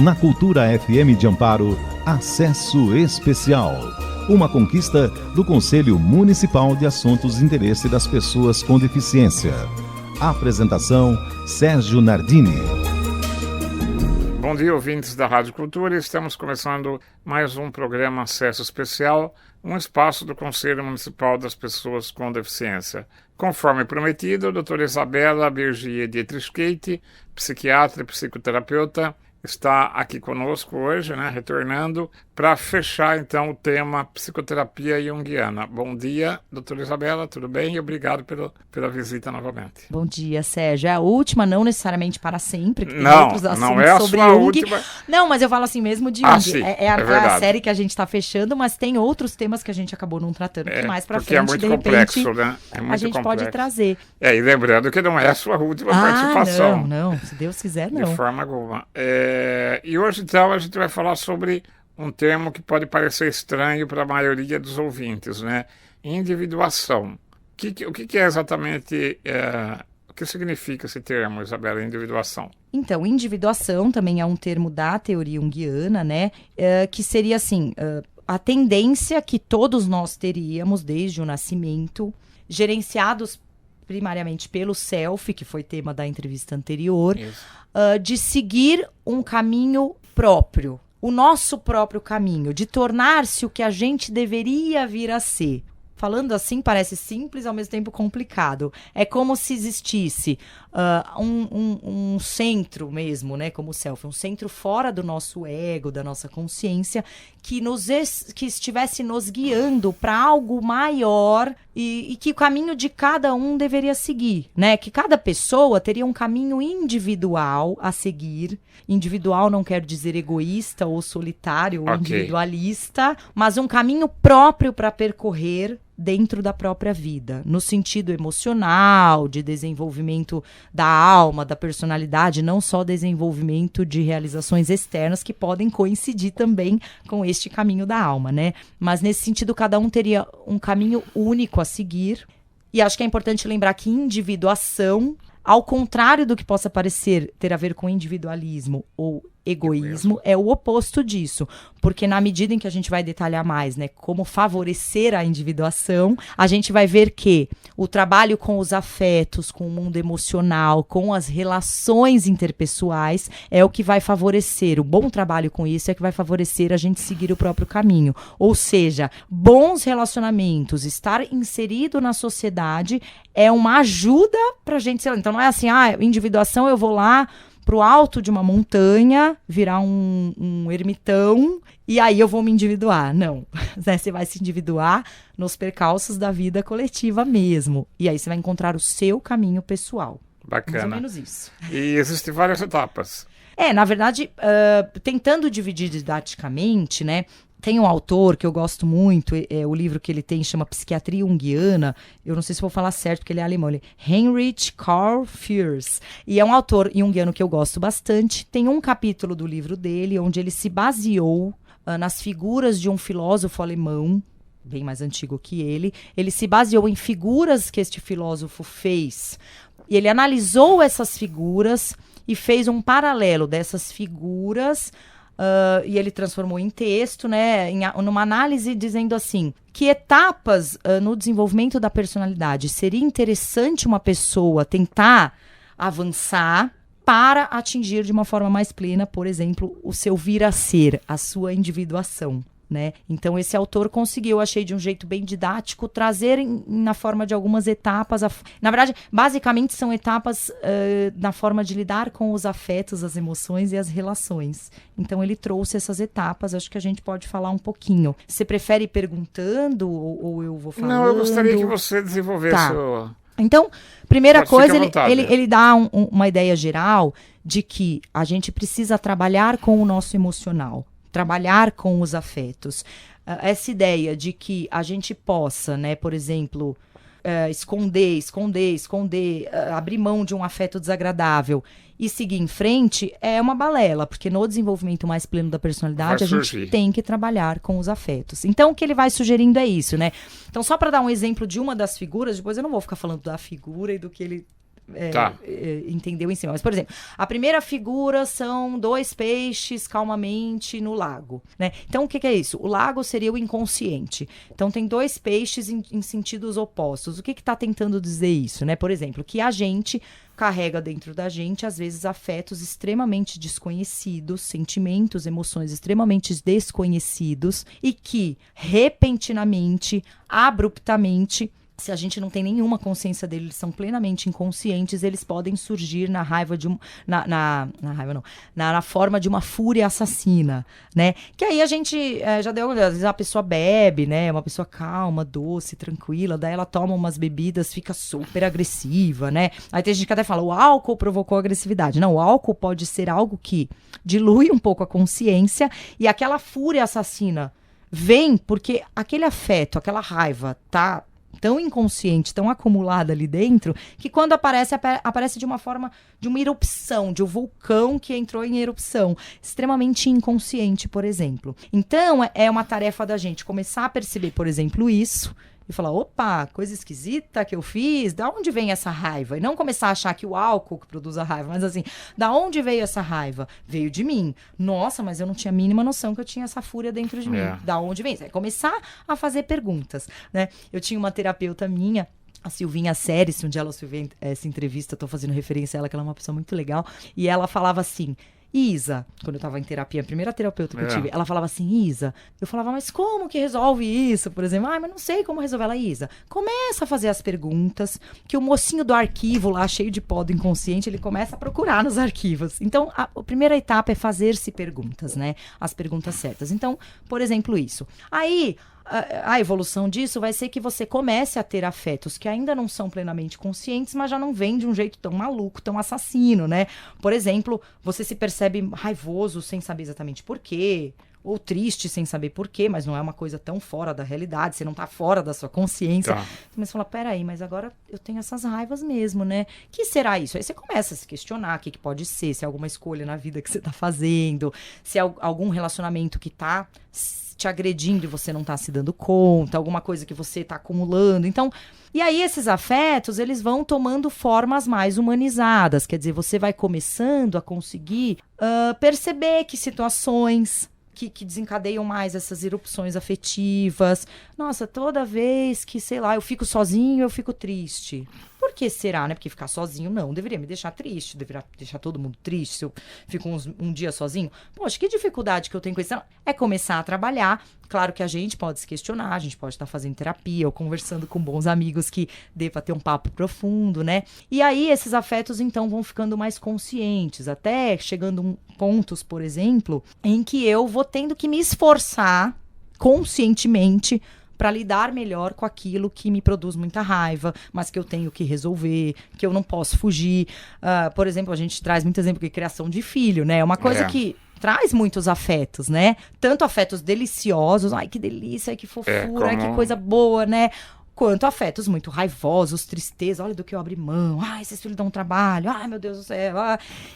Na Cultura FM de Amparo, Acesso Especial. Uma conquista do Conselho Municipal de Assuntos de Interesse das Pessoas com Deficiência. Apresentação, Sérgio Nardini. Bom dia, ouvintes da Rádio Cultura. Estamos começando mais um programa Acesso Especial, um espaço do Conselho Municipal das Pessoas com Deficiência. Conforme prometido, a doutora Isabela Bergier Dietrich-Keite, psiquiatra e psicoterapeuta, está aqui conosco hoje, retornando, para fechar então o tema psicoterapia junguiana. Bom dia, doutora Isabela, tudo bem? E obrigado pela visita novamente. Bom dia, Sérgio. É a última, não necessariamente para sempre, porque tem outros assuntos não é a sobre sua Jung. Última... Não, mas eu falo assim mesmo de Jung. Sim, é a série que a gente está fechando, mas tem outros temas que a gente acabou não tratando, que mais para frente, é muito de complexo, repente, É muito a gente complexo. pode trazer. E lembrando que não é a sua última participação. Não, se Deus quiser, não. De forma alguma. E hoje, então, a gente vai falar sobre um termo que pode parecer estranho para a maioria dos ouvintes, Individuação. O que é exatamente, o que significa esse termo, Isabela, individuação? Então, individuação também é um termo da teoria junguiana, que seria assim, a tendência que todos nós teríamos desde o nascimento, gerenciados primariamente pelo self, que foi tema da entrevista anterior, de seguir um caminho próprio, o nosso próprio caminho, de tornar-se o que a gente deveria vir a ser. Falando assim, parece simples, ao mesmo tempo complicado. É como se existisse um centro mesmo, como o self, um centro fora do nosso ego, da nossa consciência, que estivesse nos guiando para algo maior e que o caminho de cada um deveria seguir, Que cada pessoa teria um caminho individual a seguir. Individual não quer dizer egoísta ou solitário ou individualista, mas um caminho próprio para percorrer dentro da própria vida, no sentido emocional, de desenvolvimento da alma, da personalidade, não só desenvolvimento de realizações externas que podem coincidir também com este caminho da alma, Mas nesse sentido, cada um teria um caminho único a seguir. E acho que é importante lembrar que individuação, ao contrário do que possa parecer ter a ver com individualismo ou egoísmo, é o oposto disso. Porque na medida em que a gente vai detalhar mais, como favorecer a individuação, a gente vai ver que o trabalho com os afetos, com o mundo emocional, com as relações interpessoais, é o que vai favorecer. O bom trabalho com isso é que vai favorecer a gente seguir o próprio caminho. Ou seja, bons relacionamentos, estar inserido na sociedade é uma ajuda pra gente, sei lá. Então não é assim, individuação, eu vou lá pro alto de uma montanha, virar um ermitão, e aí eu vou me individuar. Não, você vai se individuar nos percalços da vida coletiva mesmo. E aí você vai encontrar o seu caminho pessoal. Bacana. Mais ou menos isso. E existem várias etapas. Na verdade, tentando dividir didaticamente, tem um autor que eu gosto muito, o livro que ele tem chama Psiquiatria Junguiana, eu não sei se vou falar certo porque ele é alemão, Heinrich Karl Fierz, e é um autor junguiano que eu gosto bastante. Tem um capítulo do livro dele onde ele se baseou nas figuras de um filósofo alemão, bem mais antigo que ele se baseou em figuras que este filósofo fez, e ele analisou essas figuras e fez um paralelo dessas figuras. E ele transformou em texto, numa análise dizendo assim, que etapas no desenvolvimento da personalidade seria interessante uma pessoa tentar avançar para atingir de uma forma mais plena, por exemplo, o seu vir a ser, a sua individuação. Então esse autor conseguiu, achei de um jeito bem didático, trazer na forma de algumas etapas, na verdade, basicamente são etapas na forma de lidar com os afetos, as emoções e as relações. Então ele trouxe essas etapas, acho que a gente pode falar um pouquinho. Você prefere ir perguntando ou eu vou falando? Não, eu gostaria que você desenvolvesse Então, primeira coisa, ele dá uma ideia geral de que a gente precisa trabalhar com o nosso emocional. Trabalhar com os afetos. Essa ideia de que a gente possa, por exemplo, esconder, abrir mão de um afeto desagradável e seguir em frente é uma balela, porque no desenvolvimento mais pleno da personalidade a gente tem que trabalhar com os afetos. Então o que ele vai sugerindo é isso, Então só para dar um exemplo de uma das figuras, depois eu não vou ficar falando da figura e do que ele entender o em cima. Mas, por exemplo, a primeira figura são 2 peixes calmamente no lago, né? Então, o que é isso? O lago seria o inconsciente. Então, tem 2 peixes em sentidos opostos. O que está tentando dizer isso, né? Por exemplo, que a gente carrega dentro da gente, às vezes, afetos extremamente desconhecidos, sentimentos, emoções extremamente desconhecidos e que, repentinamente, abruptamente, se a gente não tem nenhuma consciência deles, eles são plenamente inconscientes, eles podem surgir na raiva de na forma de uma fúria assassina, né? Que aí a gente já deu, às vezes a pessoa bebe, né? Uma pessoa calma, doce, tranquila, daí ela toma umas bebidas, fica super agressiva, né? Aí tem gente que até fala, o álcool provocou agressividade. Não, o álcool pode ser algo que dilui um pouco a consciência e aquela fúria assassina vem porque aquele afeto, aquela raiva tá tão inconsciente, tão acumulada ali dentro, que quando aparece de uma forma, de uma erupção, de um vulcão que entrou em erupção, extremamente inconsciente, por exemplo. Então, é uma tarefa da gente começar a perceber, por exemplo, isso, e falar, opa, coisa esquisita que eu fiz, da onde vem essa raiva? E não começar a achar que o álcool que produz a raiva, mas assim, da onde veio essa raiva? Veio de mim. Nossa, mas eu não tinha a mínima noção que eu tinha essa fúria dentro de mim. Da onde vem? É começar a fazer perguntas, né? Eu tinha uma terapeuta minha, a Silvinha Séries, se um dia ela ouvir essa entrevista, eu tô fazendo referência a ela, que ela é uma pessoa muito legal, e ela falava assim, Isa, quando eu tava em terapia, a primeira terapeuta que eu tive, ela falava assim, Isa, eu falava, mas como que resolve isso? Por exemplo, mas não sei como resolver. Ela, Isa, começa a fazer as perguntas, que o mocinho do arquivo lá, cheio de pó do inconsciente, ele começa a procurar nos arquivos. Então, a primeira etapa é fazer-se perguntas, né? As perguntas certas. Então, por exemplo, isso. Aí, a evolução disso vai ser que você comece a ter afetos que ainda não são plenamente conscientes, mas já não vêm de um jeito tão maluco, tão assassino, né? Por exemplo, você se percebe raivoso sem saber exatamente por quê, ou triste sem saber por quê, mas não é uma coisa tão fora da realidade, você não tá fora da sua consciência. Tá. Mas você fala, peraí, mas agora eu tenho essas raivas mesmo, né? Que será isso? Aí você começa a se questionar o que pode ser, se é alguma escolha na vida que você tá fazendo, se é algum relacionamento que tá te agredindo e você não tá se dando conta, alguma coisa que você tá acumulando. Então, e aí esses afetos, eles vão tomando formas mais humanizadas, quer dizer, você vai começando a conseguir perceber que situações que desencadeiam mais essas erupções afetivas. Nossa, toda vez que, sei lá, eu fico sozinho, eu fico triste. Por que será, né? Porque ficar sozinho não deveria me deixar triste, deveria deixar todo mundo triste se eu fico um dia sozinho. Poxa, que dificuldade que eu tenho com isso? É começar a trabalhar. Claro que a gente pode se questionar, a gente pode estar fazendo terapia ou conversando com bons amigos que deva ter um papo profundo, né? E aí esses afetos, então, vão ficando mais conscientes, até chegando pontos, por exemplo, em que eu vou tendo que me esforçar conscientemente para lidar melhor com aquilo que me produz muita raiva, mas que eu tenho que resolver, que eu não posso fugir. Por exemplo, a gente traz muito exemplo de criação de filho, né? É uma coisa que traz muitos afetos, né? Tanto afetos deliciosos, ai que delícia, ai que fofura, ai que coisa boa, né? Quanto afetos muito raivosos, tristeza, olha do que eu abri mão, ai, esses filhos dão um trabalho, ai, meu Deus do céu.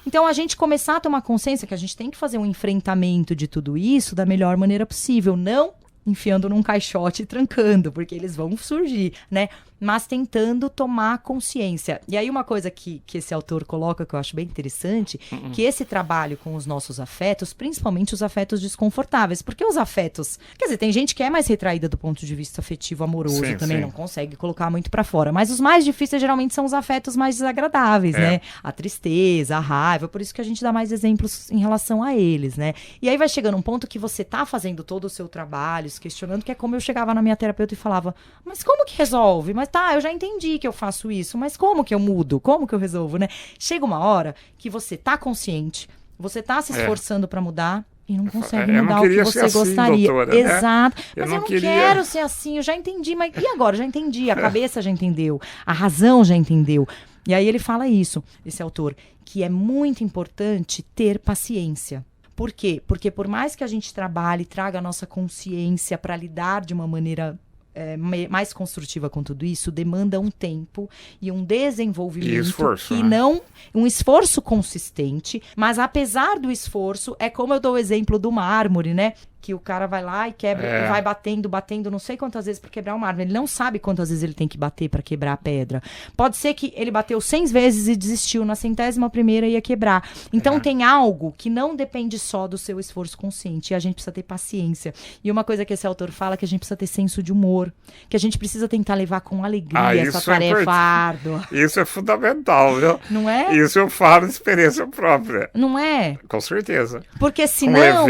Então, a gente começar a tomar consciência que a gente tem que fazer um enfrentamento de tudo isso da melhor maneira possível, não enfiando num caixote e trancando, porque eles vão surgir, né? Mas tentando tomar consciência. E aí uma coisa que esse autor coloca, que eu acho bem interessante, que esse trabalho com os nossos afetos, principalmente os afetos desconfortáveis, porque os afetos... Quer dizer, tem gente que é mais retraída do ponto de vista afetivo, amoroso, também não consegue colocar muito pra fora, mas os mais difíceis geralmente são os afetos mais desagradáveis, né? A tristeza, a raiva, por isso que a gente dá mais exemplos em relação a eles, né? E aí vai chegando um ponto que você tá fazendo todo o seu trabalho, se questionando, que é como eu chegava na minha terapeuta e falava, mas como que resolve? Mas tá, eu já entendi que eu faço isso, mas como que eu mudo? Como que eu resolvo, né? Chega uma hora que você tá consciente, você tá se esforçando pra mudar e não consegue mudar o que você gostaria. Doutora, exato. Né? Mas eu não quero ser assim, eu já entendi, mas e agora? Já entendi, a cabeça já entendeu, a razão já entendeu. E aí ele fala isso, esse autor, que é muito importante ter paciência. Por quê? Porque por mais que a gente trabalhe, traga a nossa consciência para lidar de uma maneira mais construtiva com tudo isso, demanda um tempo e um desenvolvimento esforço, que não... Um esforço consistente, mas apesar do esforço, é como eu dou o exemplo do mármore, né? que o cara vai lá e quebra, e vai batendo não sei quantas vezes para quebrar o mármore. Ele não sabe quantas vezes ele tem que bater para quebrar a pedra. Pode ser que ele bateu 100 vezes e desistiu, na 100ª ia quebrar. Então tem algo que não depende só do seu esforço consciente, e a gente precisa ter paciência. E uma coisa que esse autor fala é que a gente precisa ter senso de humor, que a gente precisa tentar levar com alegria essa tarefa árdua. Isso é fundamental, viu? Não é? Isso eu falo de experiência própria. Não é? Com certeza. Porque senão...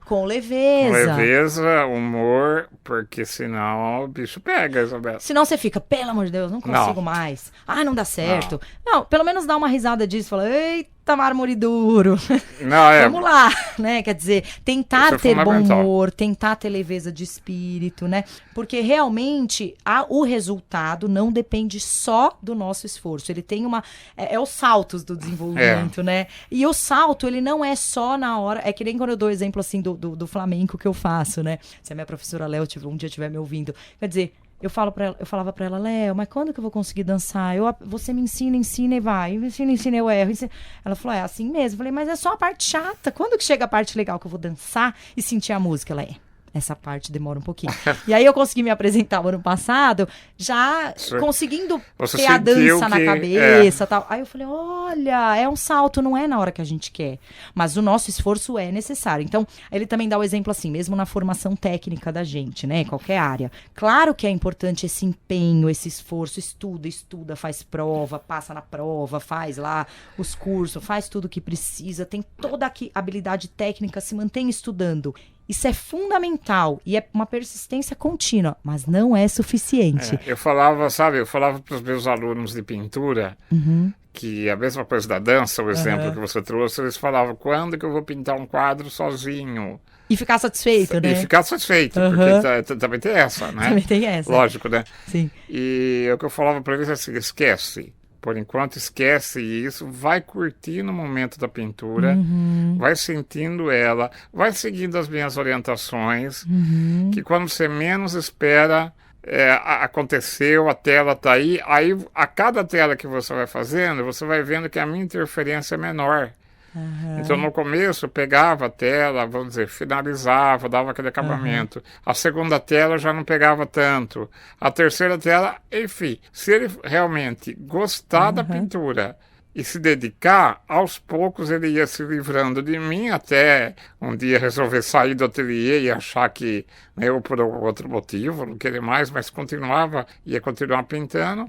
Com leveza, humor, porque senão o bicho pega, Isabela. Senão você fica, pelo amor de Deus, não consigo mais. Ah, não dá certo. Não, pelo menos dá uma risada disso, fala, eita, mármore duro. Vamos lá, né? Quer dizer, tentar ter bom humor, tentar ter leveza de espírito, né? Porque realmente o resultado não depende só do nosso esforço. Ele tem os saltos do desenvolvimento, né? E o salto, ele não é só na hora. É que nem quando eu dou o exemplo assim do flamenco que eu faço, né? Se a minha professora Léo um dia estiver me ouvindo. Quer dizer, eu falava pra ela, Léo, mas quando que eu vou conseguir dançar? Você me ensina e vai. Me ensina, eu erro. Ela falou, é assim mesmo. Eu falei, mas é só a parte chata. Quando que chega a parte legal que eu vou dançar e sentir a música? Ela essa parte demora um pouquinho. E aí eu consegui me apresentar o ano passado, já conseguindo ter a dança na cabeça e tal. Aí eu falei, olha, é um salto, não é na hora que a gente quer. Mas o nosso esforço é necessário. Então, ele também dá o exemplo assim, mesmo na formação técnica da gente, né? Qualquer área. Claro que é importante esse empenho, esse esforço, estuda, faz prova, passa na prova, faz lá os cursos, faz tudo o que precisa, tem toda a habilidade técnica, se mantém estudando. Isso é fundamental e é uma persistência contínua, mas não é suficiente. Eu falava para os meus alunos de pintura, que a mesma coisa da dança, o exemplo que você trouxe, eles falavam, quando que eu vou pintar um quadro sozinho? E ficar satisfeito, né? E ficar satisfeito, porque também tem essa, né? Também tem essa. Lógico, né? Sim. E o que eu falava para eles é assim, esquece. Por enquanto, esquece isso, vai curtindo o momento da pintura, vai sentindo ela, vai seguindo as minhas orientações, que quando você menos espera, aconteceu, a tela está aí a cada tela que você vai fazendo, você vai vendo que a minha interferência é menor. Então no começo eu pegava a tela, vamos dizer, finalizava, dava aquele acabamento. A segunda tela já não pegava tanto. A terceira tela, enfim, se ele realmente gostar da pintura e se dedicar, aos poucos ele ia se livrando de mim, até um dia resolver sair do ateliê e achar que eu por outro motivo, não queria mais, mas ia continuar pintando.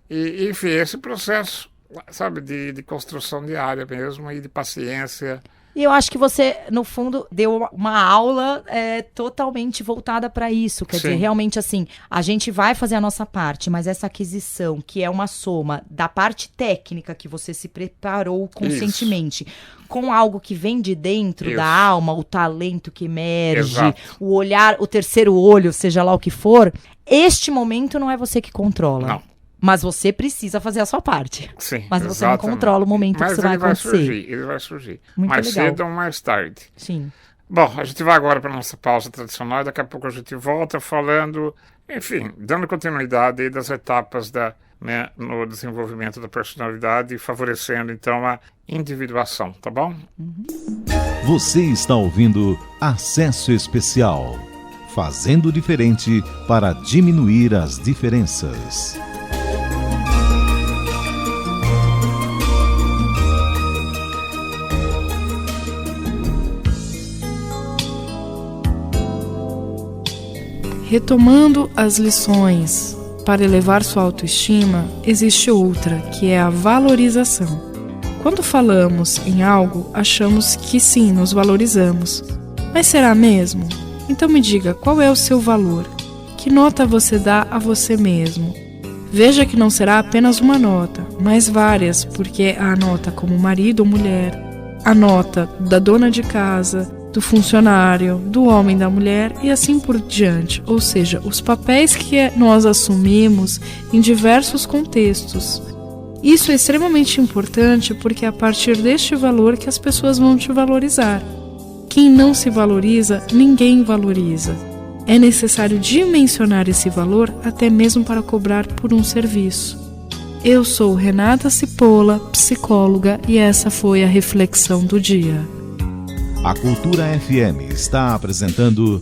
E enfim, esse processo, sabe, de construção diária mesmo e de paciência. E eu acho que você, no fundo, deu uma aula totalmente voltada para isso. Quer dizer, realmente assim, a gente vai fazer a nossa parte, mas essa aquisição, que é uma soma da parte técnica que você se preparou conscientemente, com algo que vem de dentro da alma, o talento que emerge, o olhar, o terceiro olho, seja lá o que for, este momento não é você que controla. Não. Mas você precisa fazer a sua parte. Sim, mas você não controla o momento que isso vai acontecer. Ele vai surgir. Muito mais legal. cedo ou mais tarde. Sim. Bom, a gente vai agora para a nossa pausa tradicional e daqui a pouco a gente volta falando, enfim, dando continuidade aí das etapas no desenvolvimento da personalidade e favorecendo então a individuação, tá bom? Você está ouvindo Acesso Especial, fazendo diferente para diminuir as diferenças. Retomando as lições para elevar sua autoestima, existe outra, que é a valorização. Quando falamos em algo, achamos que sim, nos valorizamos. Mas será mesmo? Então me diga, qual é o seu valor? Que nota você dá a você mesmo? Veja que não será apenas uma nota, mas várias, porque há a nota como marido ou mulher, a nota da dona de casa, do funcionário, do homem, da mulher e assim por diante, ou seja, os papéis que nós assumimos em diversos contextos. Isso é extremamente importante porque é a partir deste valor que as pessoas vão te valorizar. Quem não se valoriza, ninguém valoriza. É necessário dimensionar esse valor até mesmo para cobrar por um serviço. Eu sou Renata Cipolla, psicóloga, e essa foi a reflexão do dia. A Cultura FM está apresentando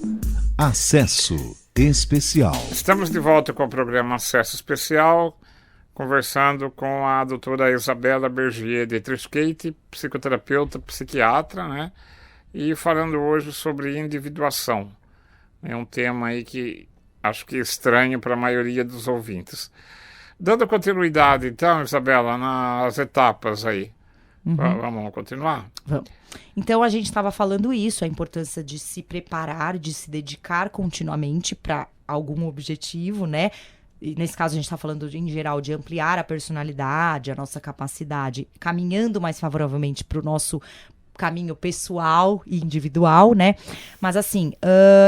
Acesso Especial. Estamos de volta com o programa Acesso Especial, conversando com a doutora Isabela Bergier de Trisquete, psicoterapeuta, psiquiatra, né? E falando hoje sobre individuação. É um tema aí que acho que é estranho para a maioria dos ouvintes. Dando continuidade, então, Isabela, nas etapas aí. Vamos continuar? Vamos. Então, a gente estava falando isso, a importância de se preparar, de se dedicar continuamente para algum objetivo, né? E nesse caso, a gente está falando, em geral, de ampliar a personalidade, a nossa capacidade, caminhando mais favoravelmente para o nosso caminho pessoal e individual, né? Mas, assim,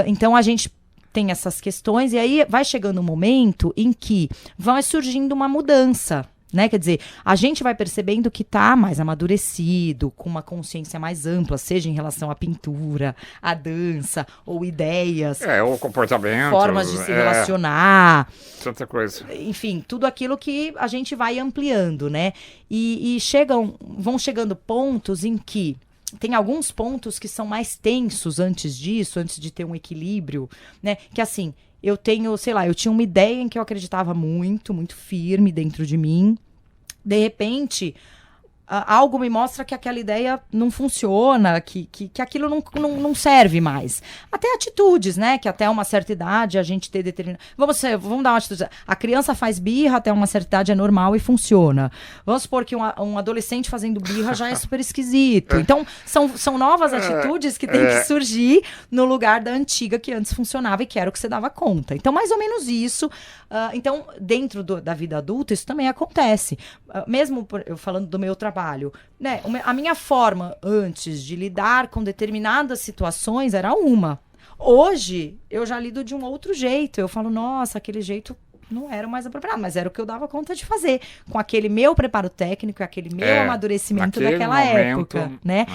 então a gente tem essas questões e aí vai chegando um momento em que vai surgindo uma mudança, né? Quer dizer, a gente vai percebendo que tá mais amadurecido, com uma consciência mais ampla, seja em relação à pintura, à dança, ou ideias, ou comportamento, formas de se relacionar, tanta coisa. Enfim, tudo aquilo que a gente vai ampliando, né? E vão chegando pontos em que tem alguns pontos que são mais tensos antes disso, antes de ter um equilíbrio, né? Que assim, eu tinha uma ideia em que eu acreditava muito, muito firme dentro de mim. De repente, algo me mostra que aquela ideia não funciona, que aquilo não serve mais. Até atitudes, né? Que até uma certa idade a gente ter determinado... Vamos dar uma atitude. A criança faz birra, até uma certa idade é normal e funciona. Vamos supor que um adolescente fazendo birra já é super esquisito. Então, são novas atitudes que têm que surgir no lugar da antiga que antes funcionava e que era o que você dava conta. Então, mais ou menos isso. Então, dentro da vida adulta, isso também acontece. Mesmo eu falando do meu trabalho, né? A minha forma antes de lidar com determinadas situações era uma. Hoje, eu já lido de um outro jeito. Eu falo, nossa, aquele jeito não era o mais apropriado, mas era o que eu dava conta de fazer. Com aquele meu preparo técnico, aquele meu amadurecimento daquela época, né?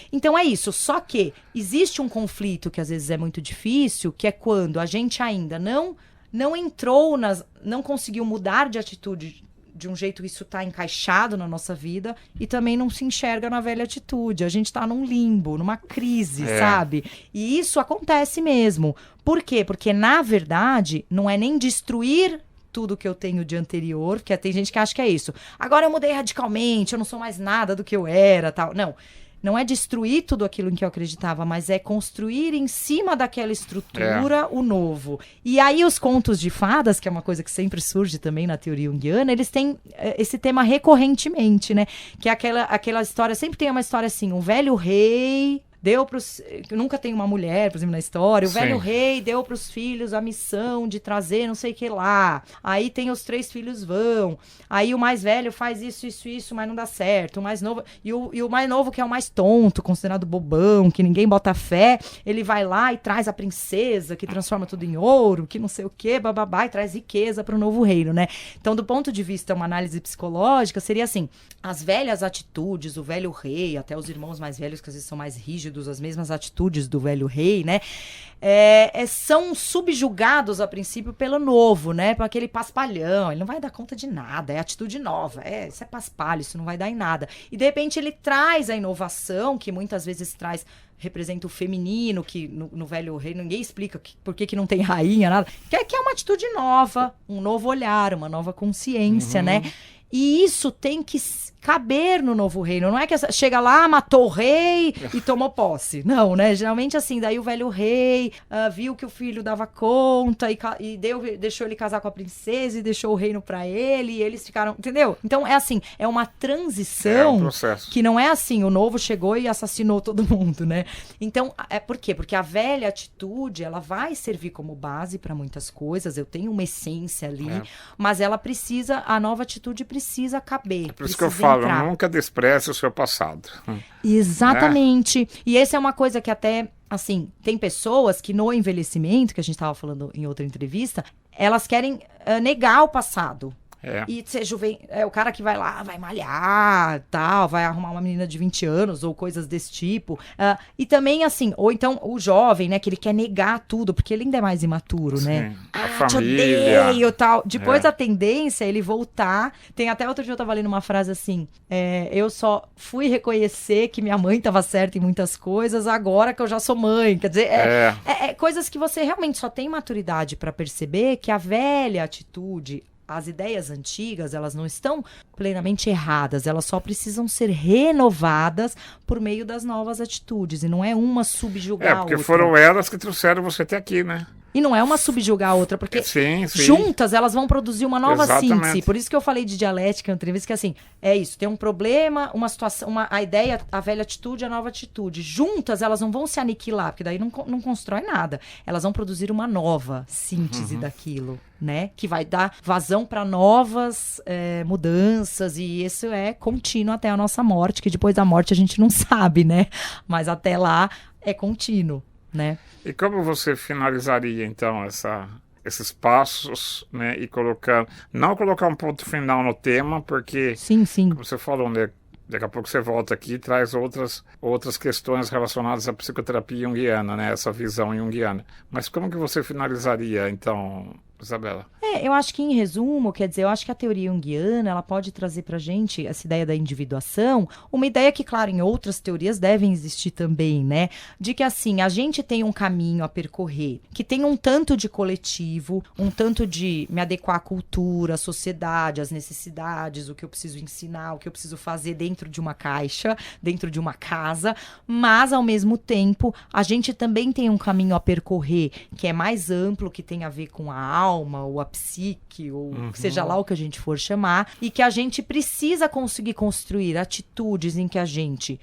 Então é isso. Só que existe um conflito que às vezes é muito difícil, que é quando a gente ainda não entrou não conseguiu mudar de atitude de um jeito que isso está encaixado na nossa vida e também não se enxerga na velha atitude. A gente está num limbo, numa crise, sabe? E isso acontece mesmo. Por quê? Porque, na verdade, não é nem destruir tudo que eu tenho de anterior, porque tem gente que acha que é isso. Agora eu mudei radicalmente, eu não sou mais nada do que eu era, tal. Não é destruir tudo aquilo em que eu acreditava, mas é construir em cima daquela estrutura o novo. E aí os contos de fadas, que é uma coisa que sempre surge também na teoria junguiana, eles têm esse tema recorrentemente, né? Que é aquela história, sempre tem uma história assim, um velho rei... nunca tem uma mulher, por exemplo, na história. O velho rei deu para os filhos a missão de trazer não sei o que lá. Aí tem os 3 filhos vão. Aí o mais velho faz isso, mas não dá certo. O mais novo... E o mais novo, que é o mais tonto, considerado bobão, que ninguém bota fé, ele vai lá e traz a princesa, que transforma tudo em ouro, que não sei o que, bababá, e traz riqueza para o novo reino, né? Então, do ponto de vista, uma análise psicológica, seria assim, as velhas atitudes, o velho rei, até os irmãos mais velhos, que às vezes são mais rígidos, as mesmas atitudes do velho rei, né? São subjugados a princípio pelo novo, né? Por aquele paspalhão, ele não vai dar conta de nada, é atitude nova, isso é paspalho, isso não vai dar em nada. E de repente ele traz a inovação, que muitas vezes representa o feminino, que no velho rei ninguém explica por que não tem rainha, nada. Que é uma atitude nova, um novo olhar, uma nova consciência, né? E isso tem que caber no novo reino. Não é que chega lá, matou o rei e tomou posse. Não, né? Geralmente assim, daí o velho rei viu que o filho dava conta e deixou ele casar com a princesa e deixou o reino pra ele e eles ficaram... Entendeu? Então é assim, é uma transição um processo. Que não é assim, o novo chegou e assassinou todo mundo, né? Então, por quê? Porque a velha atitude, ela vai servir como base pra muitas coisas. Eu tenho uma essência ali, mas a nova atitude precisa caber. É por isso que eu falo, nunca despreze o seu passado. Exatamente. E essa é uma coisa que até, assim, tem pessoas que no envelhecimento, que a gente estava falando em outra entrevista, elas querem negar o passado. E ser o cara que vai lá, vai malhar, tal, vai arrumar uma menina de 20 anos ou coisas desse tipo. E também, assim, ou então o jovem, né, que ele quer negar tudo, porque ele ainda é mais imaturo, né? A família. Te odeio, tal. Depois a tendência é ele voltar. Tem até outro dia eu tava lendo uma frase assim, eu só fui reconhecer que minha mãe tava certa em muitas coisas agora que eu já sou mãe. Quer dizer, coisas que você realmente só tem maturidade pra perceber que a velha atitude, as ideias antigas, elas não estão plenamente erradas, elas só precisam ser renovadas por meio das novas atitudes, e não é uma subjugar a outra. Porque foram elas que trouxeram você até aqui, né? E não é uma subjugar a outra, porque juntas elas vão produzir uma nova síntese. Por isso que eu falei de dialética na entrevista, que assim, é isso, tem um problema, uma situação, a ideia, a velha atitude, a nova atitude. Juntas elas não vão se aniquilar, porque daí não constrói nada. Elas vão produzir uma nova síntese daquilo, né? Que vai dar vazão para novas mudanças, e isso é contínuo até a nossa morte, que depois da morte a gente não sabe, né? Mas até lá é contínuo, né? E como você finalizaria, então, esses passos, né? E não colocar um ponto final no tema, porque, sim. como você falou, né? Daqui a pouco você volta aqui e traz outras questões relacionadas à psicoterapia junguiana, né? Essa visão junguiana. Mas como que você finalizaria, então, Isabela? Eu acho que, em resumo, quer dizer, eu acho que a teoria junguiana, ela pode trazer pra gente essa ideia da individuação, uma ideia que, claro, em outras teorias devem existir também, né? De que, assim, a gente tem um caminho a percorrer, que tem um tanto de coletivo, um tanto de me adequar à cultura, à sociedade, às necessidades, o que eu preciso ensinar, o que eu preciso fazer dentro de uma caixa, dentro de uma casa, mas, ao mesmo tempo, a gente também tem um caminho a percorrer que é mais amplo, que tem a ver com a alma, ou a psique, ou seja lá o que a gente for chamar, e que a gente precisa conseguir construir atitudes em que a gente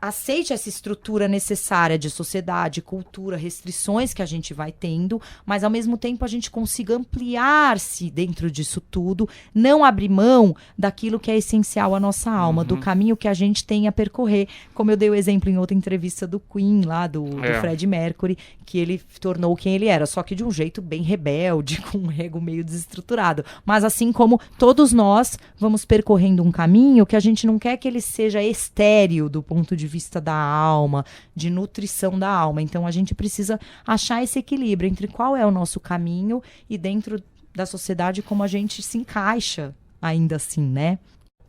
aceite essa estrutura necessária de sociedade, cultura, restrições que a gente vai tendo, mas ao mesmo tempo a gente consiga ampliar-se dentro disso tudo, não abrir mão daquilo que é essencial à nossa alma, do caminho que a gente tem a percorrer, como eu dei o exemplo em outra entrevista do Queen, lá do Freddie Mercury, que ele tornou quem ele era, só que de um jeito bem rebelde, com um ego meio desestruturado. Mas assim como todos nós vamos percorrendo um caminho que a gente não quer que ele seja estéril do ponto de vista da alma, de nutrição da alma. Então a gente precisa achar esse equilíbrio entre qual é o nosso caminho e dentro da sociedade como a gente se encaixa ainda assim, né?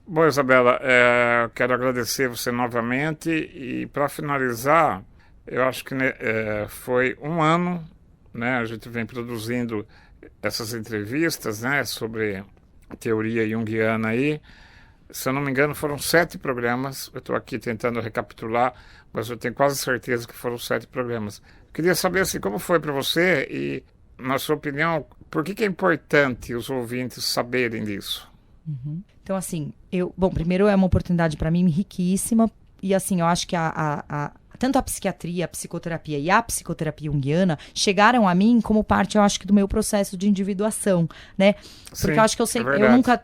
Bom, Isabela, quero agradecer você novamente, e para finalizar, eu acho que foi um ano, né? A gente vem produzindo essas entrevistas, né, sobre teoria junguiana aí. Se eu não me engano, foram 7 programas. Eu estou aqui tentando recapitular, mas eu tenho quase certeza que foram 7 programas. Queria saber, assim, como foi para você e, na sua opinião, por que é importante os ouvintes saberem disso? Então, assim, primeiro é uma oportunidade para mim riquíssima, e assim, eu acho que tanto a psiquiatria, a psicoterapia e a psicoterapia junguiana chegaram a mim como parte, eu acho que, do meu processo de individuação, né? Porque eu acho que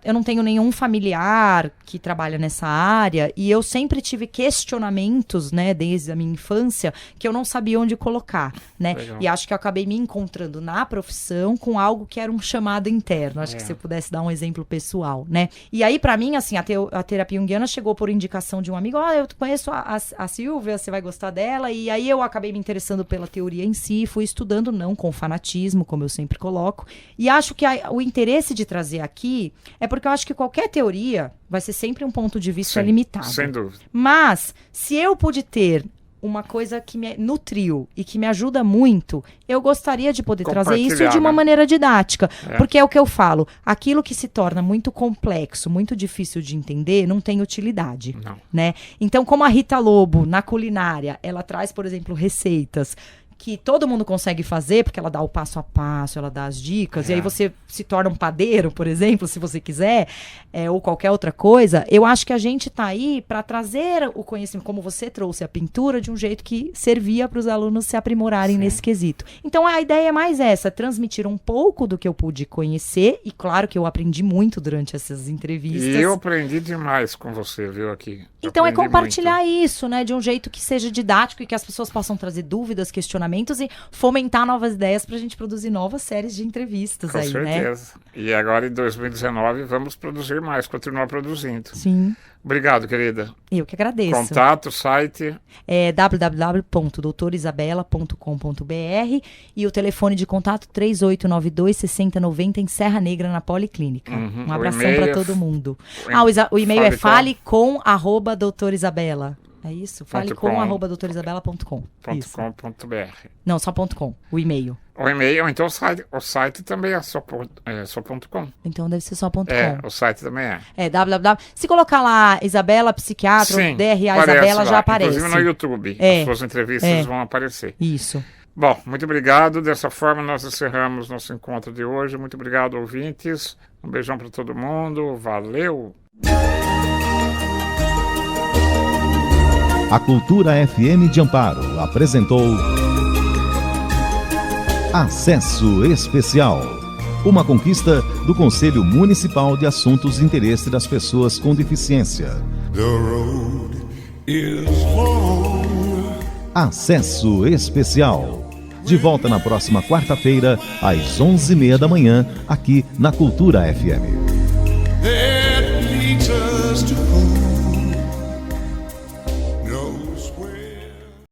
eu não tenho nenhum familiar que trabalha nessa área, e eu sempre tive questionamentos, né, desde a minha infância, que eu não sabia onde colocar, né? Legal. E acho que eu acabei me encontrando na profissão com algo que era um chamado interno. Acho que se eu pudesse dar um exemplo pessoal, né? E aí, pra mim, assim, a terapia junguiana chegou por indicação de um amigo. Eu conheço a Silvia, você vai gostar dela. E aí eu acabei me interessando pela teoria em si, fui estudando, não com fanatismo, como eu sempre coloco. E acho que o interesse de trazer aqui é porque eu acho que qualquer teoria vai ser sempre um ponto de vista limitado. Sem dúvida. Mas, se eu pude ter uma coisa que me nutriu e que me ajuda muito, eu gostaria de poder trazer isso de uma maneira didática. Porque é o que eu falo, aquilo que se torna muito complexo, muito difícil de entender, não tem utilidade. Não. Né? Então, como a Rita Lobo, na culinária, ela traz, por exemplo, receitas que todo mundo consegue fazer, porque ela dá o passo a passo, ela dá as dicas, e aí você se torna um padeiro, por exemplo, se você quiser, ou qualquer outra coisa. Eu acho que a gente tá aí para trazer o conhecimento, como você trouxe a pintura, de um jeito que servia para os alunos se aprimorarem nesse quesito. Então a ideia é mais essa, transmitir um pouco do que eu pude conhecer, e claro que eu aprendi muito durante essas entrevistas. E eu aprendi demais com você, viu, aqui. Então é compartilhar isso, né, de um jeito que seja didático e que as pessoas possam trazer dúvidas, questionamentos, questionamentos e fomentar novas ideias para a gente produzir novas séries de entrevistas Com aí, certeza. né? E agora em 2019 vamos produzir mais, continuar produzindo. Sim. Obrigado, querida. Eu que agradeço. Contato, site. É www.doutorisabela.com.br e o telefone de contato 3892-6090 em Serra Negra, na Policlínica. Um abração para todo mundo. O e-mail é fale@doutorisabela. É isso? fale@doutorisabela.com. .com.br. Não, só .com, o e-mail. O e-mail, ou então o site também é só .com. Então deve ser só .com. O site também é. É www. Se colocar lá Isabela, psiquiatra, Sim, DRA Isabela, já aparece. Inclusive no YouTube, as suas entrevistas vão aparecer. Isso. Bom, muito obrigado. Dessa forma nós encerramos nosso encontro de hoje. Muito obrigado, ouvintes. Um beijão para todo mundo. Valeu! A Cultura FM de Amparo apresentou Acesso Especial, uma conquista do Conselho Municipal de Assuntos de Interesse das Pessoas com Deficiência. The road is long. Acesso Especial. De volta na próxima quarta-feira, às 11h30 da manhã, aqui na Cultura FM.